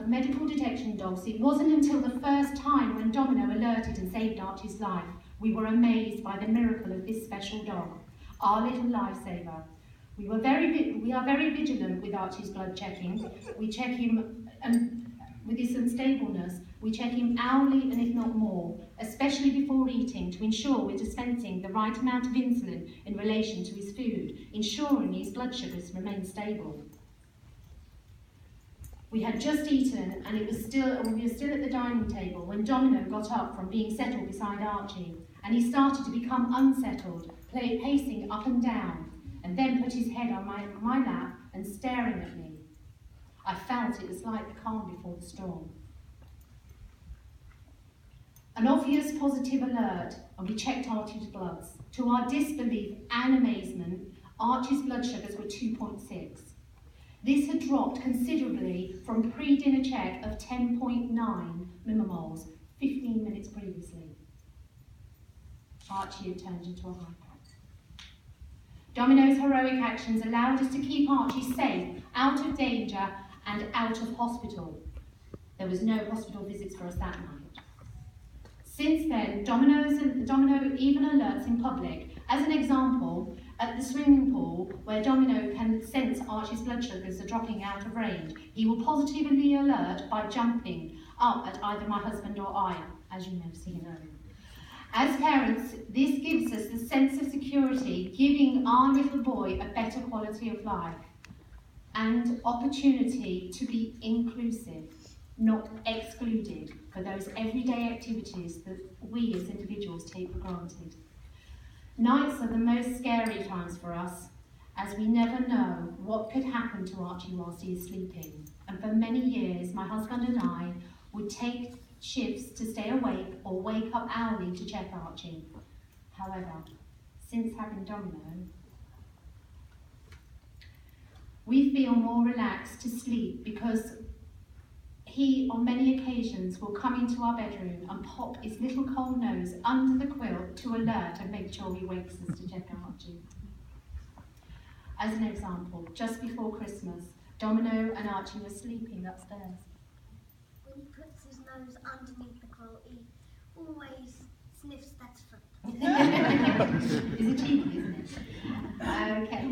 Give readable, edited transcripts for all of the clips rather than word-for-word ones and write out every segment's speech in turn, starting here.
of medical detection dogs, it wasn't until the first time when Domino alerted and saved Archie's life we were amazed by the miracle of this special dog, our little lifesaver. We are very vigilant with Archie's blood checking. We check him, with his unstableness, we check him hourly and if not more, especially before eating, to ensure we're dispensing the right amount of insulin in relation to his food, ensuring his blood sugars remain stable. We had just eaten and we were still at the dining table when Domino got up from being settled beside Archie, and he started to become unsettled, pacing up and down, and then put his head on my lap and staring at me. I felt it was like the calm before the storm. An obvious positive alert, and we checked Archie's bloods. To our disbelief and amazement, Archie's blood sugars were 2.6. This had dropped considerably from pre-dinner check of 10.9 millimoles 15 minutes previously. Archie had turned into a hypo. Domino's heroic actions allowed us to keep Archie safe, out of danger, and out of hospital. There was no hospital visits for us that night. Since then, Domino even alerts in public. As an example, at the swimming pool, where Domino can sense Archie's blood sugars are dropping out of range, he will positively alert by jumping up at either my husband or I, as you may have seen earlier. As parents, this gives us the sense of security, giving our little boy a better quality of life and opportunity to be inclusive, not excluded, for those everyday activities that we as individuals take for granted. Nights are the most scary times for us, as we never know what could happen to Archie whilst he is sleeping. And for many years, my husband and I would take shifts to stay awake or wake up hourly to check Archie. However, since having Domino, we feel more relaxed to sleep because he, on many occasions, will come into our bedroom and pop his little cold nose under the quilt to alert and make sure he wakes us to check Archie. As an example, just before Christmas, Domino and Archie were sleeping upstairs. When he puts his nose underneath the quilt, he always sniffs that foot. It's a cheeky, isn't it? Okay,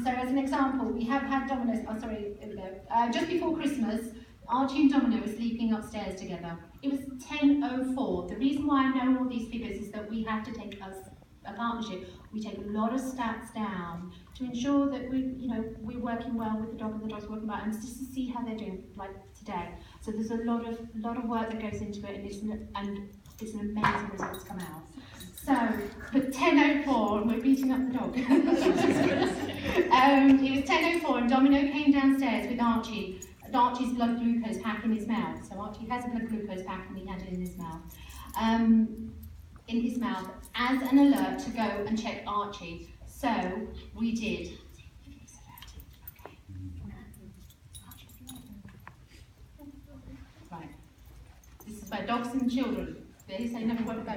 so as an example, we have had Domino's, here we go. Just before Christmas, Archie and Domino were sleeping upstairs together. It was 10:04. The reason why I know all these figures is that we have to take a partnership. We take a lot of stats down to ensure that we're working well with the dog and the dog's working well, and just to see how they're doing, like today. So there's a lot of work that goes into it, and it's an amazing results come out. So, but 10:04, and we're beating up the dog. It was 10:04, and Domino came downstairs with Archie's blood glucose pack in his mouth. So Archie has a blood glucose pack, and he had it in his mouth. As an alert to go and check Archie. So we did. Right. This is where dogs and children. They say never want to go.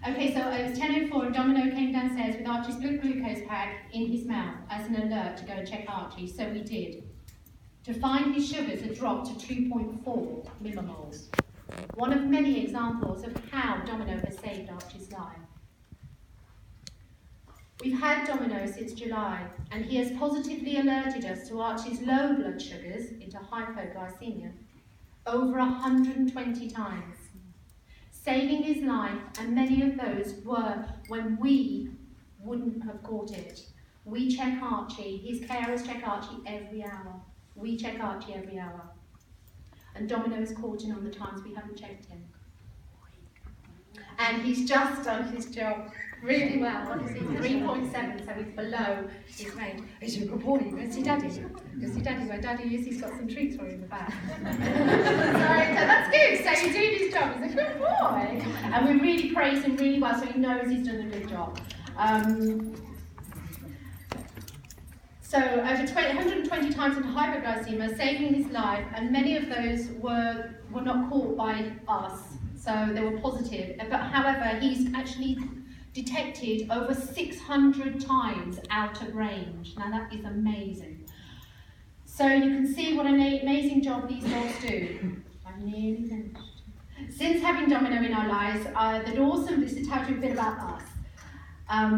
Okay, so it was 10:04 and Domino came downstairs with Archie's blood glucose pack in his mouth as an alert to go and check Archie. So we did. To find his sugars had dropped to 2.4 millimoles. One of many examples of how Domino has saved Archie's life. We've had Domino since July, and he has positively alerted us to Archie's low blood sugars into hypoglycemia over 120 times, saving his life, and many of those were when we wouldn't have caught it. We check Archie, his carers check Archie every hour. We check Archie every hour. And Domino is caught in on the times we haven't checked him. And he's just done his job really well. What is he? 3.7, so he's below his range. He's a good boy. Go see Daddy. Go see Daddy. Where Daddy is, he's got some treats for you in the back. So that's good. So he's doing his job. He's a good boy. And we really praise him really well, so he knows he's done a good job. So over 120 times in hypoglycemia, saving his life, and many of those were not caught by us, so they were positive. But however, he's actually detected over 600 times out of range. Now that is amazing. So you can see what an amazing job these dogs do. I'm nearly finished. Since having Domino in our lives, the Dawson, this tells you a bit about us.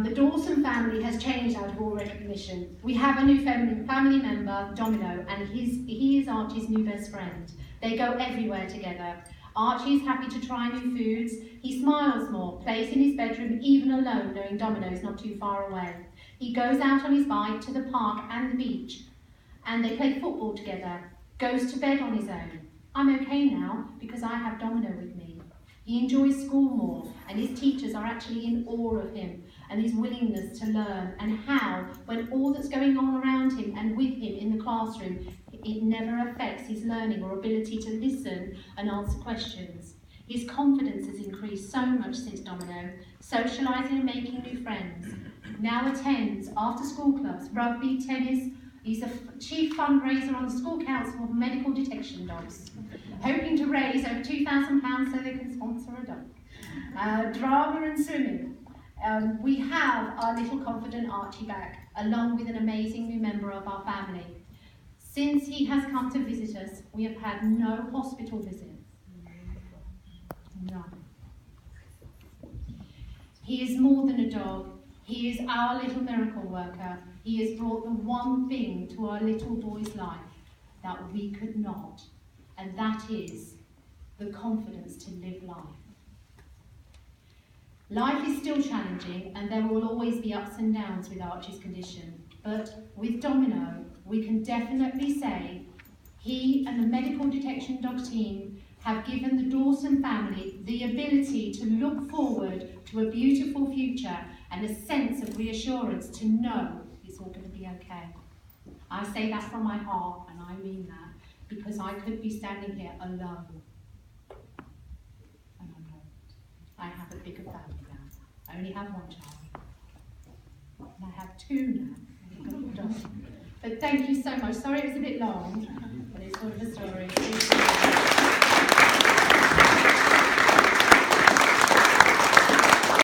The Dawson family has changed out of all recognition. We have a new family member, Domino, and he is Archie's new best friend. They go everywhere together. Archie is happy to try new foods. He smiles more, plays in his bedroom, even alone, knowing Domino is not too far away. He goes out on his bike to the park and the beach, and they play football together, goes to bed on his own. I'm okay now because I have Domino with me. He enjoys school more, and his teachers are actually in awe of him and his willingness to learn, and how, when all that's going on around him and with him in the classroom, it never affects his learning or ability to listen and answer questions. His confidence has increased so much since Domino, socialising and making new friends. Now attends after-school clubs, rugby, tennis. He's a chief fundraiser on the school council for medical detection dogs, hoping to raise over £2,000 so they can sponsor a dog. Drama and swimming. We have our little confident Archie back, along with an amazing new member of our family. Since he has come to visit us, we have had no hospital visits. None. He is more than a dog. He is our little miracle worker. He has brought the one thing to our little boy's life that we could not, and that is the confidence to live life. Life is still challenging, and there will always be ups and downs with Archie's condition. But with Domino, we can definitely say he and the medical detection dog team have given the Dawson family the ability to look forward to a beautiful future and a sense of reassurance to know it's all going to be okay. I say that from my heart, and I mean that, because I could be standing here alone. And I'm not. I have a bigger family now. I only have one child. And I have two now. But thank you so much. Sorry it was a bit long, but it's sort of a story.